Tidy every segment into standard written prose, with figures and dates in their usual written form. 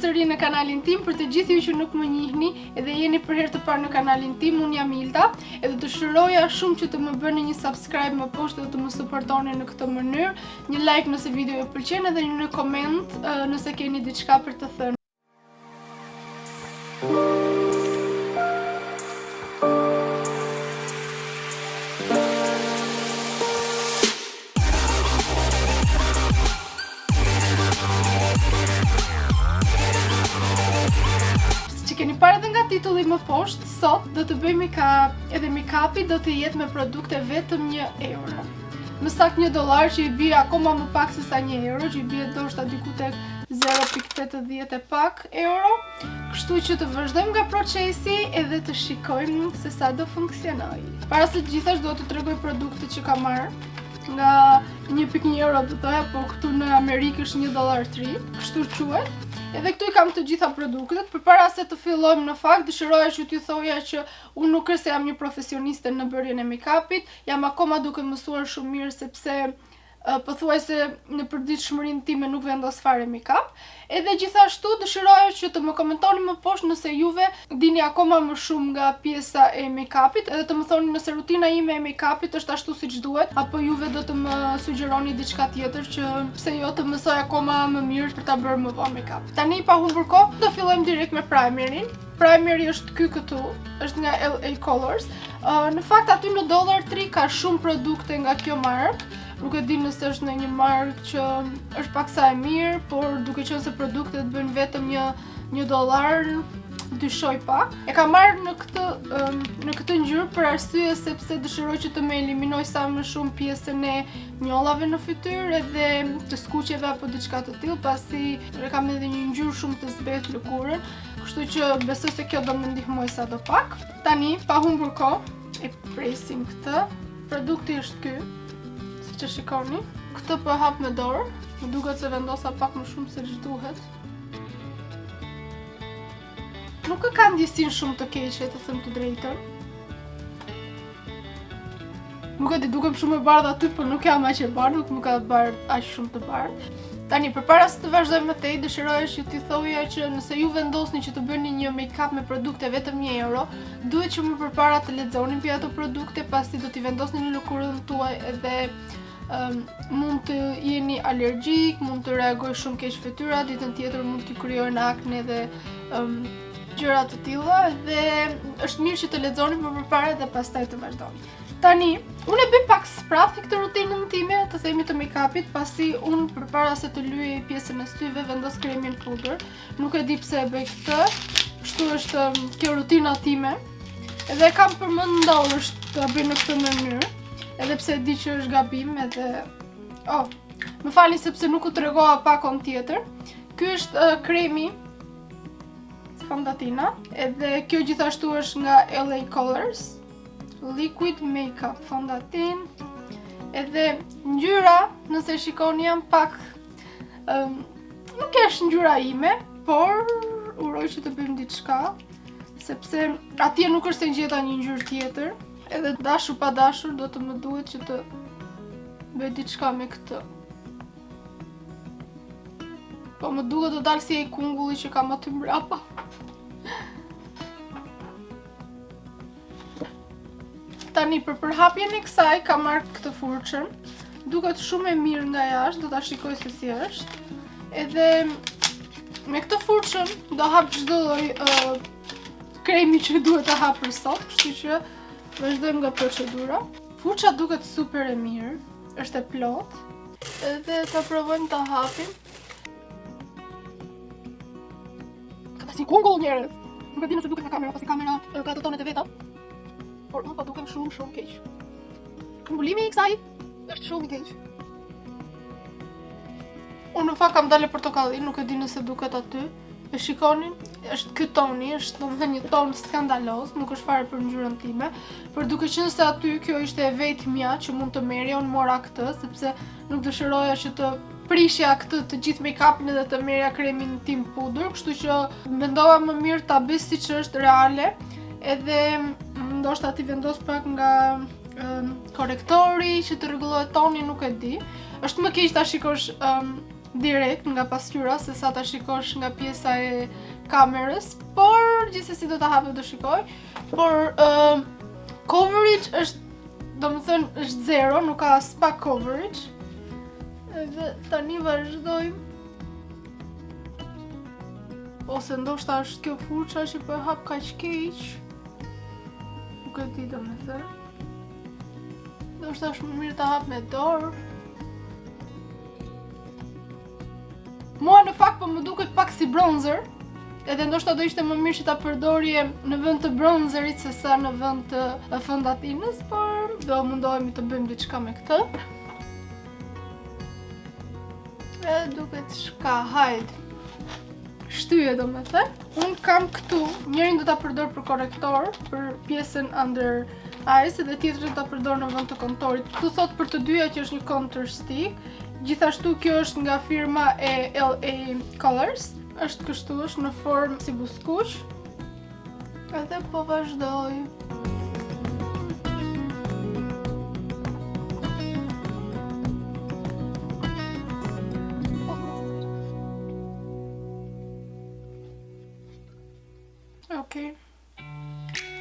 përsëri në kanalin tim. Për të gjithë ju që nuk më njihni edhe jeni për herë të parë në kanalin tim, unë jam Ilda, edhe dëshiroja shumë që të më bëni një subscribe më poshtë dhe të më supportoni në këtë mënyrë, një like nëse video ju pëlqen edhe një koment nëse keni diçka për të thënë. Keni parë edhe nga titulli më poshtë, sot do të bëj make-up edhe make-upi do të jetë me produkte vetëm €1. Më saktë $1 që i bie akoma më pak se sa €1, që i bie ndoshta diku tek 0.80 e pak euro. Kështu që të vazhdojmë nga procesi edhe të shikojmë se sa do funksionojë. Para se gjithashtu do të tregoj produktet që kam marrë. Nga 1.1 euro do të po këtu në Amerikë është $1.3, kështu quhet. Edhe këtu I kam të gjitha produktet. Përpara se të fillojmë në fakt, dëshiroja që t'ju thoja që unë nuk është se jam një profesioniste në bërjen e make-upit, jam akoma duke mësuar shumë mirë sepse pothuajse në përditshmërinë time nuk vendos fare make-up. Edhe gjithashtu dëshiroja që të më komentoni më poshtë nëse juve dini akoma më shumë nga pjesa e make-upit, edhe të më thoni nëse rutina ime e make-upit është ashtu siç duhet, apo juve do të më sugjeroni diçka tjetër që pse jo të mësoj akoma më mirë për ta bërë më vonë make-up. Tani pa humbur kohë, do fillojmë direkt me primerin. Primeri është ky këtu, është nga LA Colors. Në fakt aty në $3 ka shumë produkte nga kjo markë. Nuk e di nëse është në një markë që është paksa e mirë, por duke qenë se produktet bëjnë vetëm $1, dyshoj pak. E kam marrë në këtë ngjyrë për arsye sepse dëshiroj që të më eliminoj sa më shumë pjesën e njollave në fytyrë edhe të skuqjeve apo diçka të tillë, pasi kam edhe një ngjyrë shumë të zbehtë lëkurën, kështu që besoj se kjo do më ndihmoj sadopak. Tani, pa humbur kohë, e presim këtë. Produkti është ky. Që shikoni, këtë po hap me dorë, më duket se vendosa pak më shumë se ç'duhet. Nuk e ka ndjesinë shumë të keqe, të them të drejtën. Nuk e di, dukem shumë e bardhë aty, por nuk jam aq e bardhë, nuk më ka bardhë aq shumë të bardhë. Tani, përpara se të vazhdojmë më tej, dëshiroja që t'i thoja që nëse ju vendosni që të bëni një make-up me produkte vetëm €1, duhet që më përpara të lexoni mbi ato produkte, pasi do t'i vendosni në lëkurën tuaj edhe mund të jeni alergjik, mund të reagoj shumë keq fytyra, ditën tjetër mund t'i krijojnë akne dhe gjëra të tilla, dhe është mirë që të lexoni më përpara dhe pastaj të vazhdoni. Tani, unë e bëj pak sprafë këtë rutinën time, të themi të make-upit, pasi unë përpara se të lyej pjesën e syve vendos kremin pudër. Nuk e di pse e bëj këtë, kështu është kjo rutina time. Edhe kam përmendur të bëj në këtë mënyrë, edhe pse e di që është gabim edhe më falni sepse nuk u tregova pakon tjetër. Ky është kremi fondatina, edhe kjo gjithashtu është nga LA Colors. Liquid Makeup fondatin. Edhe ngjyra, nëse shikoni jam pak nuk është ngjyra ime, por uroj që të bëjmë diçka, sepse atje nuk është se gjeta një ngjyrë tjetër. Edhe dashur pa dashur do të më duhet që të bëj diçka me këtë. Po më duket të dalë si ai kungulli që kam aty mbrapa. Tani, për përhapjen e kësaj kam marrë këtë furçën. Duket shumë e mirë nga jashtë, do ta shikoj se si është. Edhe me këtë furçën do hap çdo lloj kremi që duhet ta hap për sot, kështu që vazhdojmë nga procedura. Furça duket super e mirë, është e plotë. Edhe ta provojmë ta hapim. Ka si kungull njerëz. Nuk e di nëse duket nga kamera, pasi kamera ka ato tonet e veta. Por unë po dukem shumë keq. Mbulimi I kësaj është shumë I keq. Unë në fakt kam dalë portokallin, nuk e di nëse duket aty. E shikoni, është ky toni, është domethënë një ton skandaloz, nuk është fare për ngjyrën time, por duke qenë se aty kjo ishte e vetmja që mund të merrja, unë mora këtë sepse nuk dëshiroja që të prishja këtë të gjithë make-upin edhe të merrja kremin tim pudër, kështu që mendova më mirë ta bëj siç është reale. Edhe ndoshta ti vendos pak nga korektori që të rregullohet toni, nuk e di. Është më keq ta shikosh direkt nga pasqyra se sa ta shikosh nga pjesa e kamerës, por gjithsesi do ta hap dhe do shikoj. Por coverage është, domethënë është zero, nuk ka as pak coverage. Edhe tani vazhdojmë. Ose ndoshta është kjo furça që po e hap kaq keq. Nuk e di domethënë. Ndoshta është më mirë ta hap me dorë. Mua në fakt po më duket pak si bronzer. Edhe ndoshta do ishte më mirë që ta përdorje në vend të bronzerit se sa në vend të fondatinës, por do mundohemi të bëjmë diçka me këtë. E duket shka, hajde. Shtyje domethënë. Unë kam këtu, njërin do ta përdor për korektor, për pjesën under eyes, edhe tjetrin do ta përdor në vend të kontorit. Këtu thot për të dyja që është një contour stick. Gjithashtu kjo është nga firma e LA Colors. Është kështu, është në formë si buskuq. Edhe po vazhdoj. Okej.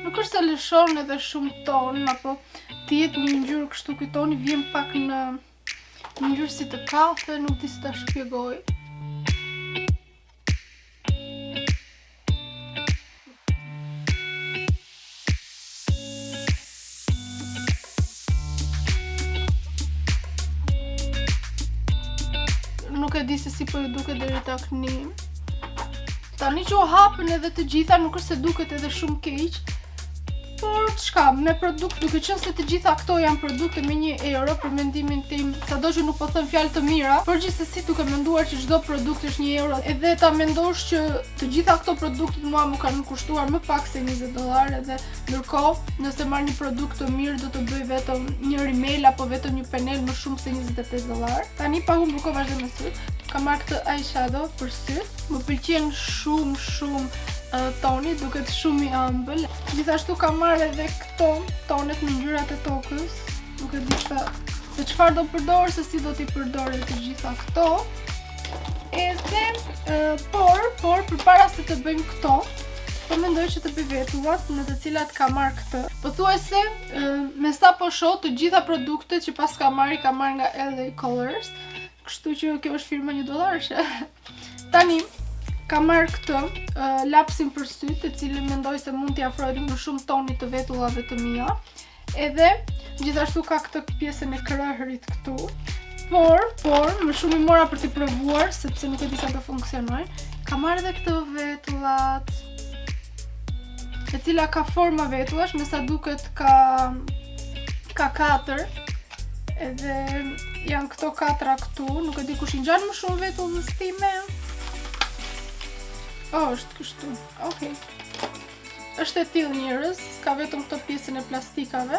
Nuk është se lëshon edhe shumë ton, apo të jetë një ngjyrë kështu, ky toni vjen pak në ngjyrë si të kafe, nuk di si ta shpjegoj. Nuk e di se si po ju duket deri takni. Tani që u hapën edhe të gjitha, nuk është se duket edhe shumë keq. Por çka, me produkt, duke qenë se të gjitha këto janë produkte me €1 për mendimin tim, sado që nuk po them fjalë të mira, por gjithsesi duke menduar që çdo produkt është €1, edhe ta mendosh që të gjitha këto produktet mua më kanë kushtuar më pak se $20, edhe ndërkohë, nëse marr një produkt të mirë do të bëj vetëm një rimel apo vetëm një penel më shumë se $25. Tani pa humbur kohë vazhdoj me syt. Kam marrë këtë eyeshadow për syt. Më pëlqen shumë toni, duket shumë i ëmbël. Gjithashtu kam marrë edhe këto tonet me ngjyrat e tokës. Nuk e di se çfarë do përdor, se si do t'i përdor të gjitha këto. Edhe por përpara se të bëjmë këto, po mendoj që të bëj vetullat në të cilat kam marrë këtë. Pothuajse me sa po shoh të gjitha produktet që pas kam marrë nga LA Colors. Kështu që kjo është firma $1. Tani kam marrë këtë lapsin për sy, të cilin mendoj se mund t'i afroj më shumë tonit të vetullave të mia. Edhe gjithashtu ka këtë pjesën e krahërit këtu. Por më shumë i mora për t'i provuar, sepse nuk e di sa të funksionojnë. Kam marrë edhe këtë vetullat, e cila ka forma vetullash, me sa duket ka 4. Edhe janë këto 4 këtu, nuk e di kush i ngjan më shumë vetullës time. Është kështu, okej. Është e tillë njerëz, s'ka vetëm këto pjesën e plastikave.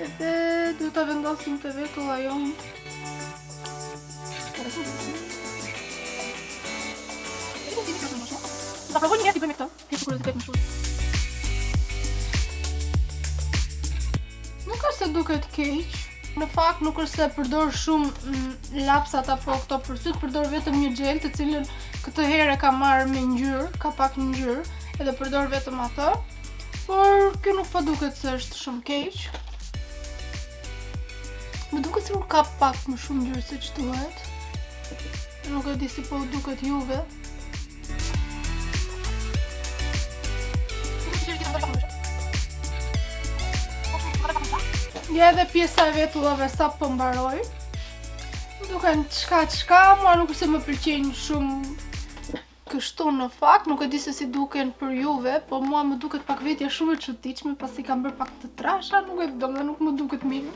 Edhe duhet ta vendosim të vetulla jonë. Ta provoj një herë të bëj me këtë, kjo kuriozitet më shumë. Nuk është se duket keq. Në fakt nuk është se përdor shumë lapsat apo këto për sy, përdor vetëm një gel, të cilën këtë herë e kam marrë me ngjyrë, ka pak ngjyrë, edhe përdor vetëm atë. Por kjo nuk po duket se është shumë keq. Më duket se ka pak më shumë ngjyrë se ç'duhet. Nuk e di si po duket juve. Ja edhe pjesa e vetullave sa po mbaroj. Duken çka, mua nuk se më pëlqejnë shumë kështu në fakt, nuk e di se si duken për juve, po mua më duket pak vetja shumë e çuditshme, pasi kam bërë pak të trasha, nuk e di, nuk më duket mirë.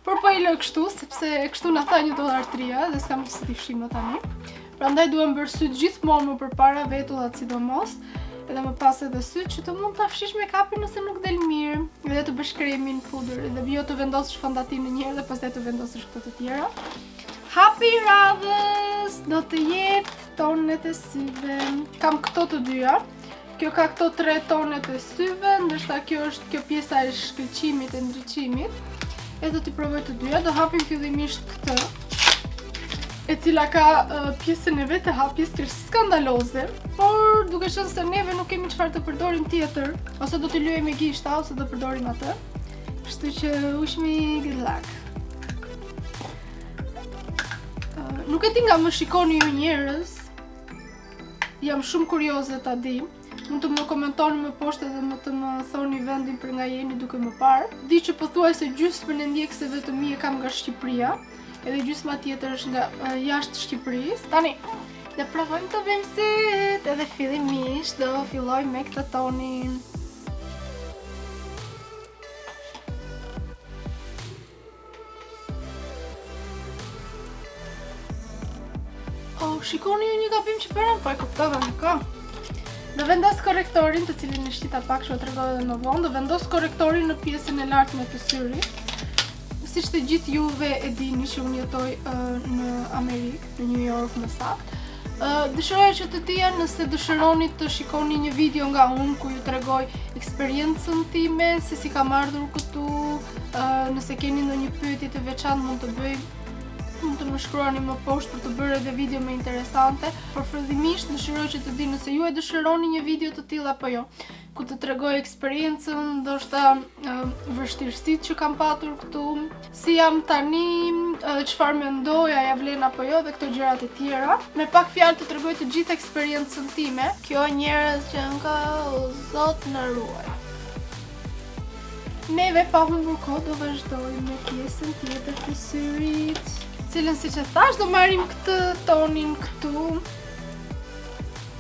Por po i lë kështu, sepse kështu na tha $1 dhe s'kam se ti fshim më tani. Prandaj duhem bërë syt gjithmonë më përpara, vetullat sidomos. Edhe më pas edhe syt që të mund ta fshish make-upin nëse nuk del mirë, edhe të bësh kremin, pudër, edhe jo të vendosësh fondatin në një herë dhe pastaj të vendosësh këto të tjera. Hapi radhës do të jetë tonet e syve. Kam këto të dyja. Kjo ka këto 3 tonet e syve, ndërsa kjo është kjo pjesa e shkëlqimit e ndriçimit. E do t'i provoj të dyja. Do hapim fillimisht këtë. e cila ka pjesën e vetë hapjes të skandaloze, por duke qenë se neve nuk kemi çfarë të përdorim tjetër, ose do të luajmë me gishta ose do përdorim atë. Kështu që wish me good luck. Nuk e di nga më shikoni ju njerëz. Jam shumë kurioze ta di. Mund të më komentoni më poshtë dhe më të më thoni vendin për nga jeni duke më parë. Di që pothuajse gjysmën e ndjekësve të mi e kam nga Shqipëria, edhe gjysma tjetër është nga jashtë Shqipërisë. Tani, dhe provojmë të bëjmë sit, edhe fillimisht do filloj me këtë tonin. Shikoni ju një gabim që bëram, po e kuptova më ka. Do vendos korrektorin, të cilin e shqita pak që o tregoj edhe më vonë, do vendos korrektorin në pjesën e lartme të syrit. Siç të gjithë juve e dini që unë jetoj në Amerikë, në New York më saktë. Dëshiroja që të tija nëse dëshironi të shikoni një video nga unë ku ju tregoj eksperiencën time, se si kam ardhur këtu, nëse keni ndonjë pyetje të veçantë mund të bëj. Mund të më shkruani më poshtë për të bërë edhe video më interesante, por fillimisht dëshiroj që të di nëse ju e dëshironi një video të tillë apo jo, ku të tregoj eksperiencën, ndoshta vështirësitë që kam patur këtu, si jam tani, çfarë mendoj, a ja vlen apo jo dhe këto gjërat e tjera. Me pak fjalë të tregoj të gjithë eksperiencën time. Kjo njerëz që nga o Zot na ruaj. Neve pa humbur kohë do vazhdojmë me pjesën tjetër të syrit, cilën si që thash do marrim këtë tonin këtu.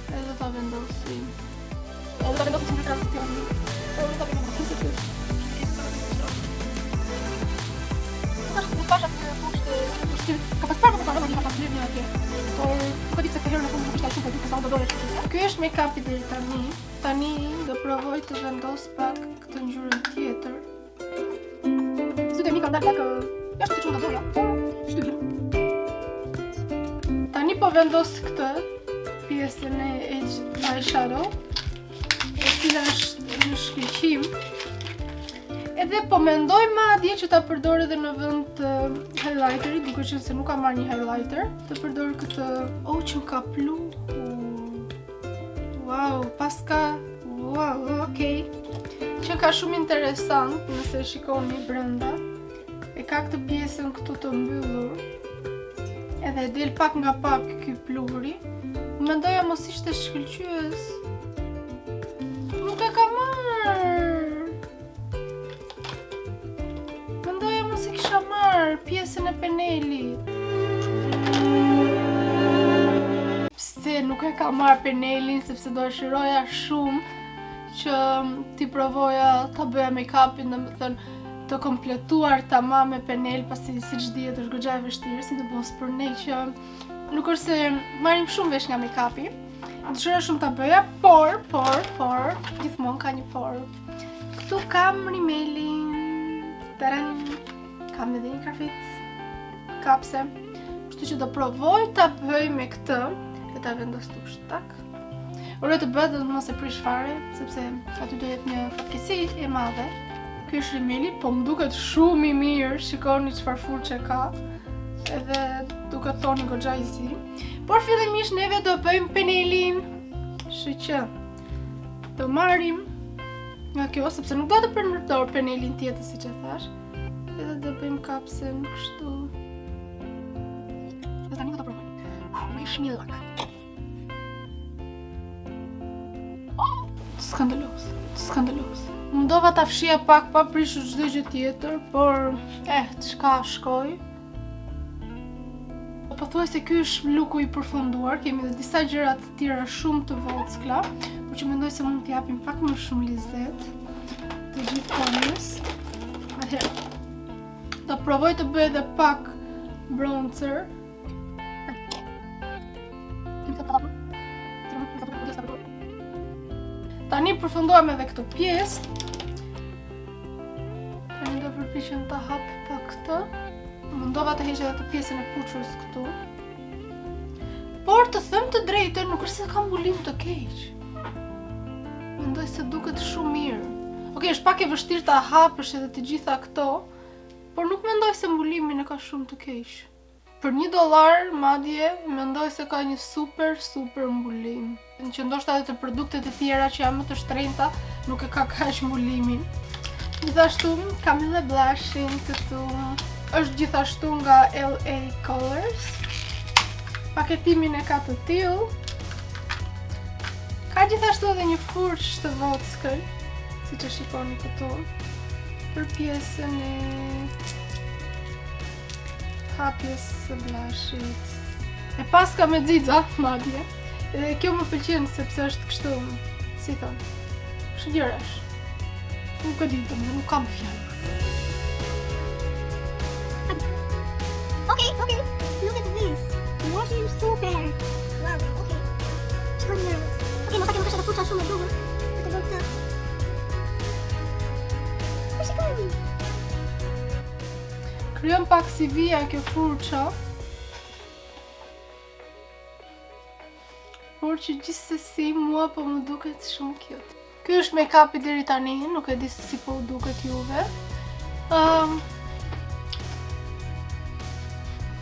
Edhe do ta vendosim. Edhe do ta vendosim në tranzicionin. Edhe do ta vendosim këtu. Nuk pash asë kushtë, ka pas parë për një pas lirë një atje. Por, nuk e di se të herë në fundë kushtaj shumë për duke sa do dole shumë. Ky është make-upi deri tani. Tani do provoj të vendos pak këtë ngjyrën tjetër. Sytë e mi kanë dalë pak jashtë si shumë nga doja. Tani po vendos këtë pjesën e eyeshadow, e cila është në shkëlqim. Edhe po mendoj madje që ta përdor edhe në vend të highlighterit, duke qenë se nuk kam marrë një highlighter, të përdor këtë që më ka plu. Wow, paska. Wow, okay. Që ka shumë interesant nëse shikoni brenda. E ka këtë pjesën këtu të mbyllur, edhe del pak nga pak ky pluri. Mendoja mos ishte shkëlqyes. Nuk e ka marrë. Mendoja mos e kisha marrë pjesën e penelit. Pse nuk e ka marrë penelin, sepse do e shiroja shumë që ti provoja ta bëja make-upin, domethënë të kompletuar tamam me penel, pasi siç dihet është goxha e vështirë, sidomos për ne që nuk është se marrim shumë vesh nga make-upi. Dëshiroj shumë ta bëja, por gjithmonë ka një por. Këtu kam rimelin. Taran, kam edhe një kafic kapse. Kështu që do provoj ta bëj me këtë, e ta vendos tush tak. Uroj të bëhet dhe mos e prish fare, sepse aty do jetë një fatkesi e madhe. Ky është rimeli, po më duket shumë i mirë, shikoni çfarë furçe ka, edhe duket toni goxha i zi. Por fillimisht neve do bëjmë penelin, kështu që do marrim nga kjo, sepse nuk do të përdor penelin tjetër siç e thash, edhe do bëjmë kapsen kështu. Dhe tani do ta provoj. Wish me luck. Skandalos. Mundova ta fshija pak pa prishur çdo gjë tjetër, por çka shkoj. Pothuajse ky është luku i përfunduar, kemi edhe disa gjëra të tjera shumë të vockla, por që mendoj se mund t'i japim pak më shumë lezet të gjithë tonës. Atëherë, do provoj të bëj edhe pak bronzer. Tani përfunduam edhe këtë pjesë. Tani do përpiqem ta hap pak këtë. Mundova të heq edhe të pjesën e puçurës këtu. Por të them të drejtën, nuk është se kam mbulim të keq. Mendoj se duket shumë mirë. Okej, është pak e vështirë ta hapësh edhe të gjitha këto, por nuk mendoj se mbulimin e ka shumë të keq. Për $1 madje mendoj se ka një super mbulim. Në që ndoshta edhe të produktet e tjera që janë më të shtrenjta nuk e ka kaq mbulimin. Gjithashtu kam edhe blushin këtu. Është gjithashtu nga LA Colors. Paketimin e ka të tillë. Ka gjithashtu edhe një furçë të vockël, siç e shikoni këtu, për pjesën e hapjes së blushit. E paska me xixa madje. Dhe kjo më pëlqen sepse është kështu, si thon, shgjerash. Nuk e di, nuk kam fjalë. Okay, look at this. Washing super. Wow, okay. Shkoj nervous. Okay, mos e kem kështu të fuça shumë e bukur. Të bëj këtë. Shikoni. Kryon pak si vija kjo furça. Por që gjithsesi mua po më duket shumë cute. Ky është make-upi deri tani, nuk e di se si po u duket juve.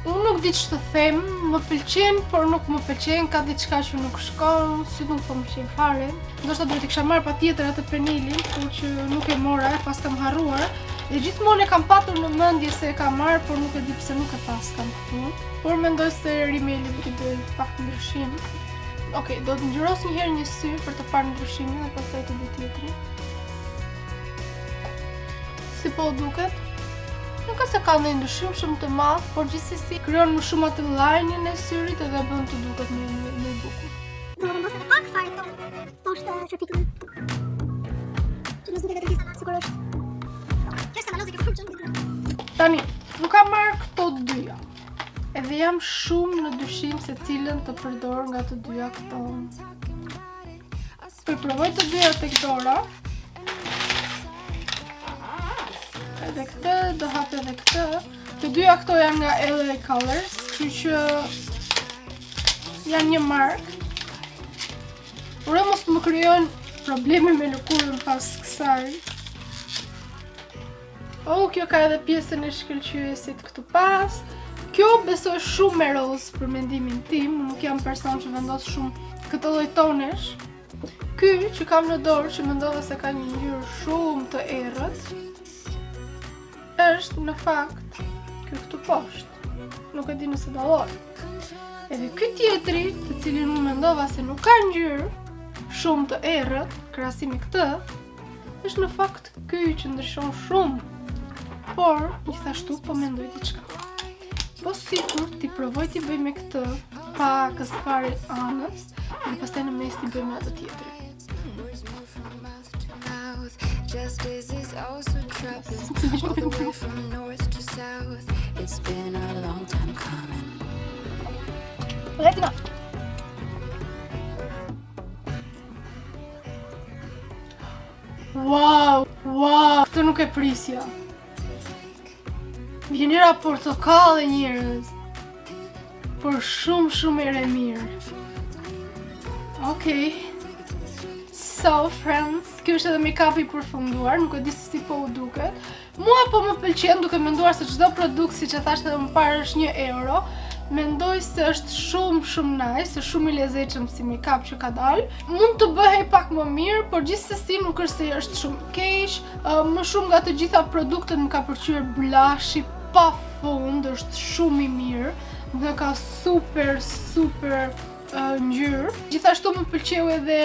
Unë nuk di që të them, më pëlqen, por nuk më pëlqen, ka diçka që nuk shkon, si nuk po më pëlqen fare. Ndoshta duhet i kisha marrë patjetër atë penilin, por që nuk e mora, pas kam harruar. Dhe gjithmonë e kam patur në mendje se e kam marrë, por nuk e di pse nuk e paskam këtu. Por mendoj se rimeli do t'i bëj pak ndryshim. Okej, do të ngjyros një herë një sy për të parë ndryshimin dhe pastaj të bëj tjetrin. Si po duket? Nuk e se ka ndonjë ndryshim shumë të madh, por gjithsesi krijon më shumë atë llajnin e syrit edhe bën të duket më bukur. Do të mos e pak fare këto. Poshtë trapikun. Që mos duket edhe sigurisht. Kjo është malozi që furçën. Tani, nuk kam marrë këto dyja. Edhe jam shumë në dyshim se cilën të përdor nga të dyja këto. Përprovoj të dyja tek dora. Edhe këtë, do hap edhe këtë. Të dyja këto janë nga LA Colors, kështu që janë një markë. Por mos të më krijon probleme me lëkurën pas kësaj. Kjo ka edhe pjesën e shkëlqyesit këtu pas. Kjo besoj shumë me roz për mendimin tim, nuk jam person që vendos shumë këtë lloj tonesh. Ky që kam në dorë, që mendova se ka një ngjyrë shumë të errët, është në fakt ky këtu poshtë. Nuk e di nëse dalloj. Edhe ky tjetri, të cilin unë mendova se nuk ka ngjyrë shumë të errët, krahasim me këtë, është në fakt ky që ndryshon shumë. Por gjithashtu po mendoj diçka. Po sikur ti provoj t'i bëj me këtë pak fare anës dhe pastaj në mes t'i bëj me atë tjetrin. Justice is also trapped away from north to south. It's been a long time coming. Let's go. Wow, këtë nuk e prisja. Vjenera portokalle njerëz. Por shumë e mirë. Okej. So, friends, kjo është edhe make-upi përfunduar, nuk e di se si po u duket. Mua po më pëlqen, duke menduar se çdo produkt, siç e thashë edhe më parë, është €1. Mendoj se është shumë nice, është shumë i lezetshëm si make-up që ka dalë. Mund të bëhej pak më mirë, por gjithsesi nuk është se është shumë keq. Më shumë nga të gjitha produktet më ka pëlqyer blushi pafund, është shumë i mirë. Dhe ka super ngjyrë. Gjithashtu më pëlqeu edhe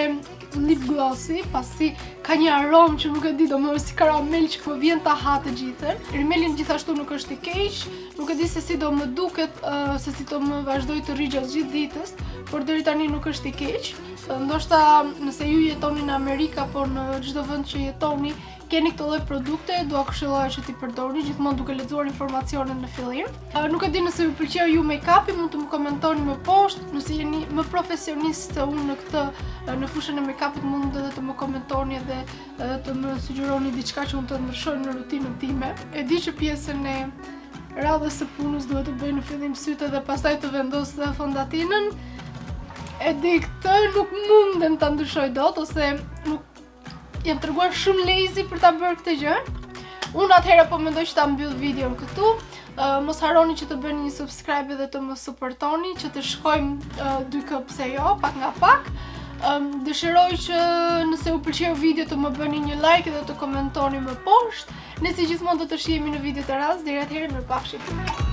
lip glossi, pasi ka një aromë që nuk e di, domethënë si karamel që po vjen ta ha të gjithën. Rimelin gjithashtu nuk është i keq, nuk e di se si do më duket, se si do më vazhdoj të rri gjatë gjithë ditës, por deri tani nuk është i keq. Ndoshta nëse ju jetoni në Amerikë apo në çdo vend që jetoni, keni këtë lloj produkte, dua këshilloja që t'i përdorni gjithmonë duke lexuar informacionet në fillim. Nuk e di nëse ju pëlqeu ju make-upi, mund të më komentoni më poshtë. Nëse jeni më profesionist se unë në këtë, në fushën e make-upit, mund edhe të më komentoni dhe të më sugjeroni diçka që unë të ndryshoj në rutinën time. E di që pjesën e radhës së punës duhet të bëj në fillim sytë dhe pastaj të vendos fondatinën. E di këtë nuk mundem ta ndryshoj dot, ose nuk jam treguar shumë lazy për ta bërë këtë gjë. Unë atëherë po mendoj që ta mbyll videon këtu. Mos harroni që të bëni një subscribe dhe të më supportoni, që të shkojmë 2K pse jo, pak nga pak. Dëshiroj që nëse u pëlqeu video të më bëni një like dhe të komentoni më poshtë. Ne si gjithmonë do të shihemi në video të radhës. Deri atëherë, mirupafshim.